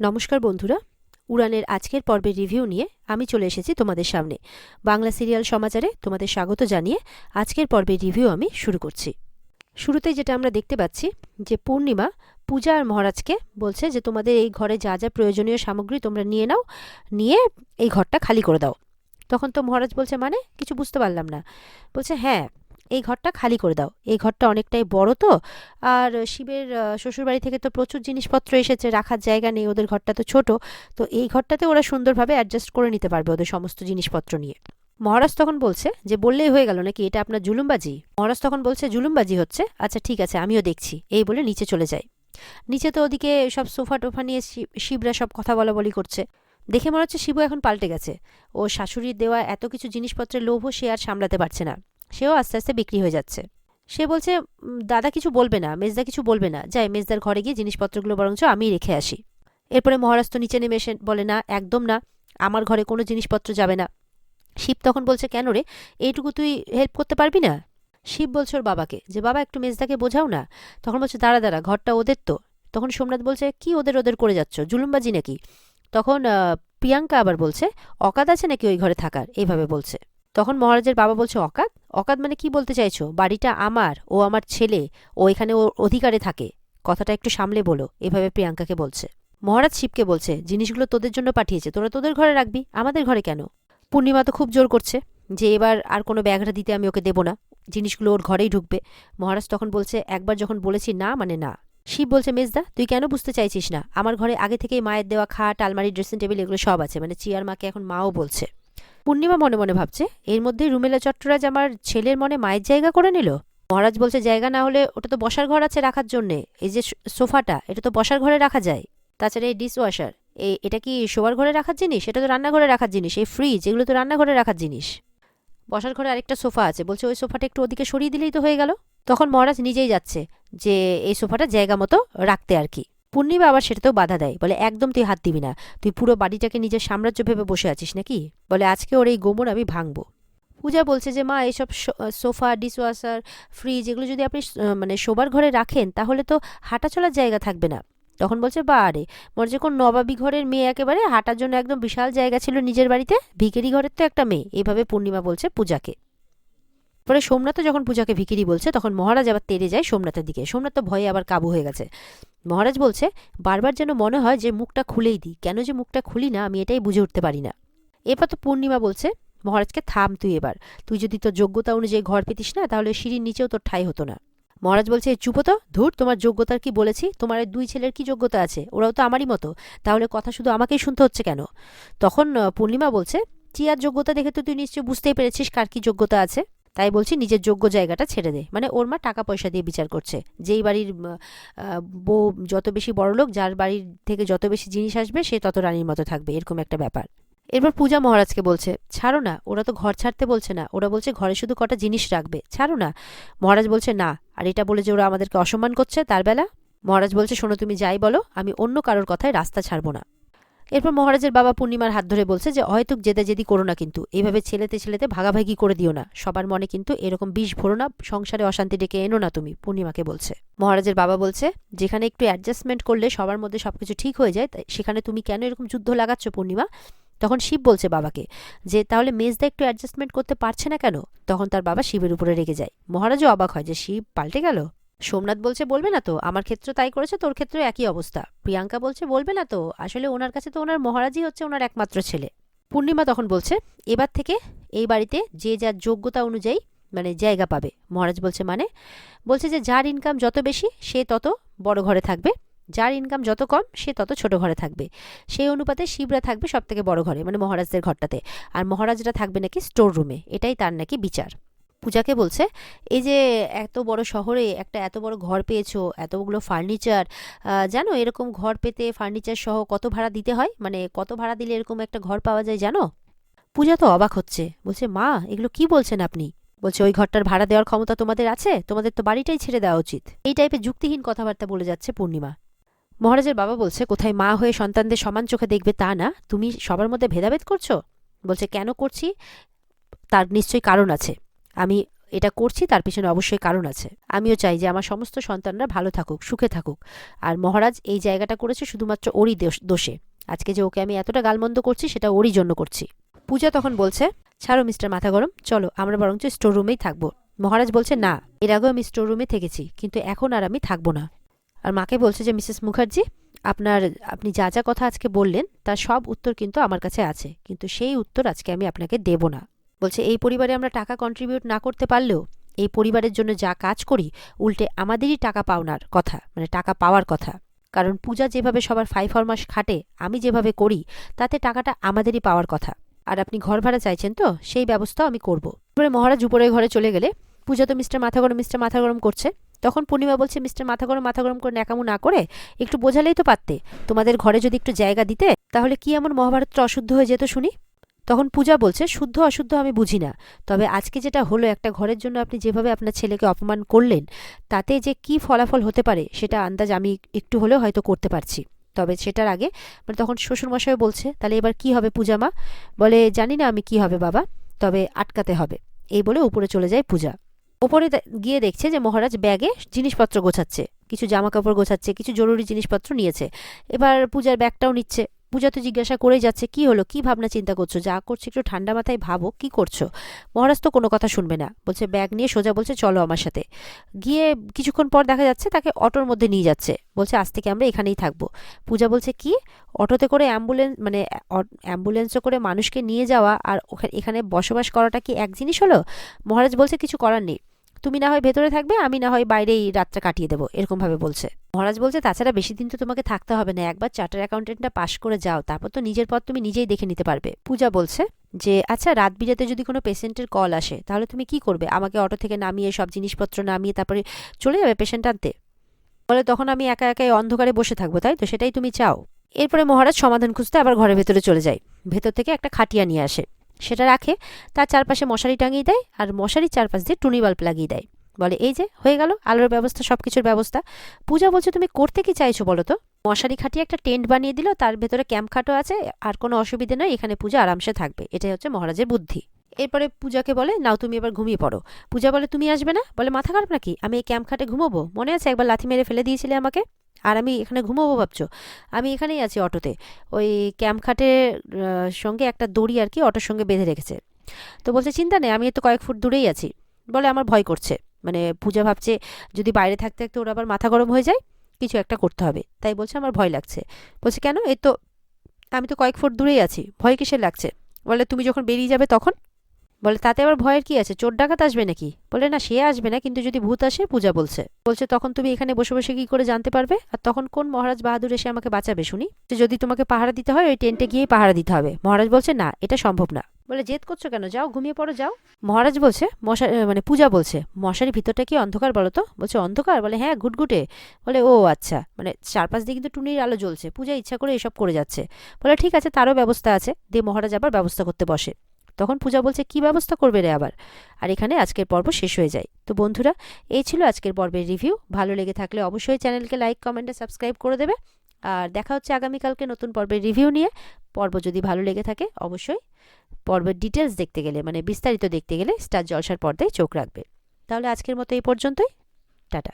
নমস্কার বন্ধুরা, উড়ানের আজকের পর্বের রিভিউ নিয়ে আমি চলে এসেছি তোমাদের সামনে। বাংলা সিরিয়াল সমাচারে তোমাদের স্বাগত জানিয়ে আজকের পর্বের রিভিউ আমি শুরু করছি। শুরুতেই যেটা আমরা দেখতে পাচ্ছি যে পূর্ণিমা পূজা আর মহারাজকে বলছে যে তোমাদের এই ঘরে যা যা প্রয়োজনীয় সামগ্রী তোমরা নিয়ে নাও, নিয়ে এই ঘরটা খালি করে দাও। তখন তো মহারাজ বলছে মানে কিছু বুঝতে পারলাম না। বলছে হ্যাঁ, এই ঘরটা খালি করে দাও, এই ঘরটা অনেকটাই বড় তো, আর শিবের শ্বশুরবাড়ি থেকে তো প্রচুর জিনিসপত্র এসেছে, রাখার জায়গা নেই, ওদের ঘরটা তো ছোট, তো এই ঘরটাতে ওরা সুন্দরভাবে অ্যাডজাস্ট করে নিতে পারবে ওদের সমস্ত জিনিসপত্র নিয়ে। মহারাজ তখন বলছে যে বললেই হয়ে গেল নাকি, এটা আপনার জুলুমবাজি? মহারাজ তখন বলছে জুলুমবাজি হচ্ছে, আচ্ছা ঠিক আছে আমিও দেখছি, এই বলে নিচে চলে যায়। নিচে তো ওদিকে সব সোফা টোফা নিয়ে শিবরা সব কথা বলা বলি করছে। দেখে মনে হচ্ছে শিবু এখন পাল্টে গেছে, ও শাশুড়ির দেওয়া এত কিছু জিনিসপত্রের লোভও সে আর সামলাতে পারছে না, সেও আস্তে আস্তে বিক্রি হয়ে যাচ্ছে। সে বলছে দাদা কিছু বলবে না, মেজদা কিছু বলবে না, যাই মেজদার ঘরে গিয়ে জিনিসপত্রগুলো বরঞ্চ আমি রেখে আসি। এরপরে মহারাজ তো নিচে নেমে এসে বলে না, একদম না, আমার ঘরে কোনো জিনিসপত্র যাবে না। শিব তখন বলছে কেন রে, এইটুকু তুই হেল্প করতে পারবি না? শিব বলছে ওর বাবাকে যে বাবা একটু মেজদাকে বোঝাও না। তখন বলছে দাঁড়া দাঁড়া, ঘরটা ওদের তো। তখন সোমনাথ বলছে কি ওদের ওদের করে যাচ্ছ, জুলুমবাজি নাকি? তখন প্রিয়াঙ্কা আবার বলছে অকাত আছে নাকি ওই ঘরে থাকার, এইভাবে বলছে। তখন মহারাজের বাবা বলছে অকাত? অকাত মানে কি বলতে চাইছো? বাড়িটা আমার, ও আমার ছেলে, ও এখানে ওর অধিকারে থাকে, কথাটা একটু সামলে বলো, এভাবে প্রিয়াঙ্কাকে বলছে। মহারাজ শিবকে বলছে জিনিসগুলো তোদের জন্য পাঠিয়েছে, তোরা তোদের ঘরে রাখবি, আমাদের ঘরে কেন? পূর্ণিমা তো খুব জোর করছে যে এবার আর কোনো ব্যাঘাটা দিতে আমি ওকে দেবো না, জিনিসগুলো ওর ঘরেই ঢুকবে। মহারাজ তখন বলছে একবার যখন বলেছি না মানে না। শিব বলছে মেজদা তুই কেন বুঝতে চাইছিস না, আমার ঘরে আগে থেকেই মায়ের দেওয়া খাট, আলমারি, ড্রেসিং টেবিল এগুলো সব আছে, মানে চিয়ার মাকে এখন মাও বলছে। পূর্ণিমা মনে মনে ভাবছে এর মধ্যেই রুমেলা চট্টরাজ আমার ছেলের মনে মায়ের জায়গা করে নিল। মহারাজ বলছে জায়গা না হলে ওটা তো বসার ঘর আছে রাখার জন্যে, এই যে সোফাটা এটা তো বসার ঘরে রাখা যায়। তাছাড়া এই ডিশ ওয়াশার, এটা কি শোয়ার ঘরে রাখার জিনিস? এটা তো রান্নাঘরে রাখার জিনিস। এই ফ্রিজ, এগুলো তো রান্নাঘরে রাখার জিনিস। বসার ঘরে আরেকটা সোফা আছে, বলছে ওই সোফাটা একটু ওদিকে সরিয়ে দিলেই তো হয়ে গেল। তখন মহারাজ নিজেই যাচ্ছে যে এই সোফাটা জায়গা মতো রাখতে আর কি। পূর্ণিমা আবার সেটাতেও বাধা দেয়, বলে একদম তুই হাত দিবি না, তুই পুরো বাড়িটাকে নিজের সাম্রাজ্য ভেবে বসে আছিস নাকি, বলে আজকে ওর এই গোমর আমি ভাঙবো। পূজা বলছে যে মা এইসব সোফা, ডিশওয়াশার, ফ্রিজ এগুলো যদি আপনি মানে শোবার ঘরে রাখেন তাহলে তো হাঁটা চলার জায়গা থাকবে না। তখন বলছে বা আরে, মোর যে কোন নবাবী ঘরের মেয়ে, একেবারে হাঁটার জন্য একদম বিশাল জায়গা ছিল নিজের বাড়িতে, ভিখারি ঘরের তো একটা মেয়ে, এইভাবে পূর্ণিমা বলছে পূজাকে। পরে সোমনাথ যখন পূজাকে ভিখিরি বলছে তখন মহারাজ আবার তেড়ে যায় সোমনাথের দিকে। সোমনাথ তো ভয়ে আবার কাবু হয়ে গেছে। মহারাজ বলছে বারবার যেন মনে হয় যে মুখটা খুলেই দিই, কেন যে মুখটা খুলি না আমি এটাই বুঝে উঠতে পারি না। এরপর তো পূর্ণিমা বলছে মহারাজকে থাম তুই এবার, তুই যদি তোর যোগ্যতা অনুযায়ী ঘর পেতিস না তাহলে সিঁড়ির নিচেও তোর ঠাঁই হতো না। মহারাজ বলছে চুপ তো, ধুর, তোমার যোগ্যতার কি বলেছি? তোমার এই দুই ছেলের কি যোগ্যতা আছে? ওরাও তো আমারই মতো, তাহলে কথা শুধু আমাকেই শুনতে হচ্ছে কেন? তখন পূর্ণিমা বলছে চিয়ার যোগ্যতা দেখে তো তুই নিশ্চয়ই বুঝতেই পেরেছিস কার কি যোগ্যতা আছে, তাই বলছি নিজের যোগ্য জায়গাটা ছেড়ে দে। মানে ওর মা টাকা পয়সা দিয়ে বিচার করছে, যেই বাড়ির বউ যত বেশি বড়লোক, যার বাড়ির থেকে যত বেশি জিনিস আসবে সে তত রানীর মতো থাকবে, এরকম একটা ব্যাপার। এরপর পূজা মহারাজকে বলছে ছাড়ো না, ওরা তো ঘর ছাড়তে বলছে না, ওরা বলছে ঘরে শুধু কটা জিনিস রাখবে, ছাড়ো না। মহারাজ বলছে না, আর এটা বলে যে ওরা আমাদেরকে অসম্মান করছে তার বেলা। মহারাজ বলছে শোনো তুমি যাই বলো, আমি অন্য কারোর কথায় রাস্তা ছাড়বো না। এরপর মহারাজের বাবা পূর্ণিমার হাত ধরে বলছে যে অহেতুক জেদাজেদি করো না, কিন্তু এইভাবে ছেলেতে ছেলেতে ভাগাভাগি করে দিও না, সবার মনে কিন্তু এরকম বিষ ভরো না, সংসারে অশান্তি ডেকে এনো না তুমি, পূর্ণিমাকে বলছে। মহারাজের বাবা বলছে যেখানে একটু অ্যাডজাস্টমেন্ট করলে সবার মধ্যে সবকিছু ঠিক হয়ে যায়, সেখানে তুমি কেন এরকম যুদ্ধ লাগাচ্ছ পূর্ণিমা? তখন শিব বলছে বাবাকে যে তাহলে মেজদা একটু অ্যাডজাস্টমেন্ট করতে পারছে না কেন? তখন তার বাবা শিবের উপরে রেগে যায়। মহারাজও অবাক হয় যে শিব পাল্টে গেল। সোমনাথ বলছে বলবে না তো, আমার ক্ষেত্রে তাই করেছে, তোর ক্ষেত্রে একই অবস্থা। প্রিয়াঙ্কা বলছে বলবে না তো, আসলে ওনার কাছে তো ওনার মহারাজই হচ্ছে ওনার একমাত্র ছেলে। পূর্ণিমা তখন বলছে এবার থেকে এই বাড়িতে যে যার যোগ্যতা অনুযায়ী মানে জায়গা পাবে। মহারাজ বলছে মানে? বলছে যে যার ইনকাম যত বেশি সে তত বড় ঘরে থাকবে, যার ইনকাম যত কম সে তত ছোট ঘরে থাকবে। সেই অনুপাতে শিবরা থাকবে সব থেকে বড় ঘরে, মানে মহারাজদের ঘরটাতে, আর মহারাজরা থাকবে নাকি স্টোর রুমে, এটাই তার নাকি বিচার। পূজাকে বলছে এই যে এত বড় শহরে একটা এত বড় ঘর পেয়েছো, এতগুলো ফার্নিচার, জানো এরকম ঘর পেতে ফার্নিচার সহ কত ভাড়া দিতে হয়, মানে কত ভাড়া দিলে এরকম একটা ঘর পাওয়া যায় জানো? পূজা তো অবাক হচ্ছে, বলছে মা এগুলো কি বলছেন আপনি? বলছে ওই ঘরটার ভাড়া দেওয়ার ক্ষমতা তোমাদের আছে? তোমাদের তো বাড়িটাই ছেড়ে দেওয়া উচিত। এই টাইপের যুক্তিহীন কথাবার্তা বলে যাচ্ছে পূর্ণিমা। মহারাজের বাবা বলছে কোথায় মা হয়ে সন্তানদের সমান চোখে দেখবে তা না, তুমি সবার মধ্যে ভেদাভেদ করছো। বলছে কেন করছি, তার নিশ্চয়ই কারণ আছে। আমি এটা করছি তার পিছনে অবশ্যই কারণ আছে। আমিও চাই যে আমার সমস্ত সন্তানরা ভালো থাকুক, সুখে থাকুক। আর মহারাজ এই জায়গাটা করেছে শুধুমাত্র ওরই দোষে। আজকে যে ওকে আমি এতটা গালমন্দ করছি সেটা ওরই জন্য করছি। পূজা তখন বলছে, ছাড়ো মিস্টার মাথা গরম, চলো আমরা বরঞ্চ স্টোর রুমেই থাকবো। মহারাজ বলছে, না, এর আগেও আমি স্টোর রুমে থেকেছি, কিন্তু এখন আর আমি থাকবো না। আর মাকে বলছে যে, মিসেস মুখার্জি, আপনি যা যা কথা আজকে বললেন তার সব উত্তর কিন্তু আমার কাছে আছে, কিন্তু সেই উত্তর আজকে আমি আপনাকে দেব না। বলছে, এই পরিবারে আমরা টাকা কন্ট্রিবিউট না করতে পারলেও এই পরিবারের জন্য যা কাজ করি উল্টে আমাদেরই টাকা পাওনার কথা, মানে টাকা পাওয়ার কথা। কারণ পূজা যেভাবে সবার ফাইফরমাস খাটে, আমি যেভাবে করি, তাতে টাকাটা আমাদেরই পাওয়ার কথা। আর আপনি ঘর ভাড়া চাইছেন তো, সেই ব্যবস্থাও আমি করব। এবারে মহারাজ উপরের ঘরে চলে গেলে পূজা তো মিস্টার মাথা গরম করছে। তখন পূর্ণিমা বলছে, মিস্টার মাথা গরম করে ন্যাকামো না করে একটু বোঝালেই তো পারতে। তোমাদের ঘরে যদি একটু জায়গা দিতে তাহলে কি এমন মহাভারতটা অশুদ্ধ হয়ে যেত শুনি। তখন পূজা বলছে, শুদ্ধ অশুদ্ধ আমি বুঝি না, তবে আজকে যেটা হলো, একটা ঘরের জন্য আপনি যেভাবে আপনার ছেলেকে অপমান করলেন, তাতে যে কি ফলাফল হতে পারে সেটা আন্দাজ আমি একটু হলেও হয়তো করতে পারছি। তবে সেটার আগে মানে তখন শ্বশুরমশাই বলছে, তাহলে এবার কি হবে পূজা মা? বলে, জানি না আমি কি হবে বাবা, তবে আটকাতে হবে। এই বলে উপরে চলে যায় পূজা। ওপরে গিয়ে দেখছে যে মহারাজ ব্যাগে জিনিসপত্র গোছাচ্ছে, কিছু জামা কাপড় গোছাচ্ছে, কিছু জরুরি জিনিসপত্র নিয়েছে। এবার পূজার ব্যাগটাও নিচ্ছে। পূজা তো জিজ্ঞাসা করেই যাচ্ছে, কি হলো, কি ভাবনা চিন্তা করছো, যা করছো একটু ঠান্ডা মাথায় ভাবো, কি করছো। মহারাজ তো কোনো কথা শুনবে না, বলছে ব্যাগ নিয়ে সোজা বলছে, চলো আমার সাথে। গিয়ে কিছুক্ষণ পর দেখা যাচ্ছে তাকে অটোর মধ্যে নিয়ে যাচ্ছে, বলছে আজ থেকে আমরা এখানেই থাকবো। পূজা বলছে, কি, অটোতে করে অ্যাম্বুলেন্সে করে মানুষকে নিয়ে যাওয়া আর এখানে বসবাস করাটা কি এক জিনিস হলো? মহারাজ বলছে, কিছু করার নেই, তুমি না হয় ভেতরে থাকবে, আমি না হয় বাইরেই রাতটা কাটিয়ে দেবো, এরকম ভাবে বলছে। মহারাজ বলছে, তাছাড়া বেশি দিন তো তোমাকে থাকতে হবে না, একবার চার্টার অ্যাকাউন্টেন্টটা পাশ করে যাও, তারপর তো নিজের পথ তুমি নিজেই দেখে নিতে পারবে। পূজা বলছে যে, আচ্ছা, রাত বিরাতে যদি কোনো পেশেন্টের কল আসে তাহলে তুমি কি করবে? আমাকে অটো থেকে নামিয়ে সব জিনিসপত্র নামিয়ে তারপরে চলে যাবে পেশেন্ট আনতে? বলে, তখন আমি একা একাই অন্ধকারে বসে থাকবো, তাই তো? সেটাই তুমি চাও? এরপরে মহারাজ সমাধান খুঁজতে আবার ঘরের ভেতরে চলে যায়। ভেতর থেকে একটা খাটিয়া নিয়ে আসে, সেটা রাখে, তার চারপাশে মশারি টাঙিয়ে দেয়, আর মশারির চারপাশ দিয়ে টুনি বাল্ব লাগিয়ে দেয়। বলে, এই যে হয়ে গেল আলোর ব্যবস্থা, সবকিছুর ব্যবস্থা। পূজা বলছে, তুমি করতে কি চাইছো বলো তো? মশারি খাটিয়ে একটা টেন্ট বানিয়ে দিল, তার ভেতরে ক্যাম্প খাটও আছে, আর কোনো অসুবিধা নয়, এখানে পূজা আরামসে থাকবে। এটাই হচ্ছে মহারাজের বুদ্ধি। এরপরে পূজাকে বলে, নাও তুমি এবার ঘুমিয়ে পড়ো। পূজা বলে, তুমি আসবে না? বলে, মাথা খারাপ নাকি, আমি এই ক্যাম্প খাটে ঘুমোবো? মনে আছে একবার লাথি মেরে ফেলে দিয়েছিলে আমাকে, আর আমি এখানে ঘুমোবো ভাবছো? আমি এখানেই আছি অটোতে, ওই ক্যাম্প খাটের সঙ্গে একটা দড়ি আর কি অটোর সঙ্গে বেঁধে রেখেছে। তো বলছে, চিন্তা নেই, আমি তো কয়েক ফুট দূরেই আছি। বলে, আমার ভয় করছে, মানে পূজা ভাবছে যদি বাইরে থাকতে থাকতে ওর আবার মাথা গরম হয়ে যায়, কিছু একটা করতে হবে, তাই বলছে আমার ভয় লাগছে। বলছে, কেন, এই তো আমি তো কয়েক ফুট দূরেই আছি, ভয় কিসের লাগছে? বলে, তুমি যখন বেরিয়ে যাবে তখন? বলে, তাতে আবার ভয়ের কি আছে, চোর ডাকাত আসবে নাকি? বলে, না, সে আসবে না, কিন্তু যদি ভূত আসে। পূজা বলছে, তখন তুমি এখানে বসে বসে কি করে জানতে পারবে? আর তখন কোন মহারাজ বাহাদুর এসে আমাকে বাঁচাবে শুনি? যদি তোমাকে পাহারা দিতে হয় ওই টেন্টে গিয়েই পাহারা দিতে হবে। মহারাজ বলছে, না, এটা সম্ভব না। বলে, জেদ করছো কেন, যাও ঘুমিয়ে পড়ো, যাও। মহারাজ বলছে, পূজা বলছে, মশারির ভিতরটা কি অন্ধকার বলো তো? বলছে, অন্ধকার? বলে, হ্যাঁ, ঘুটঘুটে। বলে, ও আচ্ছা, মানে চারপাশ দিয়ে কিন্তু টুনির আলো জ্বলছে, পূজা ইচ্ছা করে এসব করে যাচ্ছে। বলে, ঠিক আছে, তারও ব্যবস্থা আছে। দিয়ে মহারাজ আবার ব্যবস্থা করতে বসে। তখন পূজা বলছে, কি ব্যবস্থা করবে রে আবার? আর এখানে আজকের পর্ব শেষ হয়ে যায়। তো বন্ধুরা, এই ছিল আজকের পর্বের রিভিউ। ভালো লেগে থাকলে অবশ্যই চ্যানেলকে লাইক, কমেন্ট আর সাবস্ক্রাইব করে দেবে। আর দেখা হচ্ছে আগামীকালকে নতুন পর্বের রিভিউ নিয়ে। পর্ব যদি ভালো লেগে থাকে অবশ্যই পর্বের ডিটেলস দেখতে গেলে, মানে বিস্তারিত দেখতে গেলে স্টার জলসার পর্দায় চোখ রাখবে। তাহলে আজকের মতো এই পর্যন্তই, টাটা।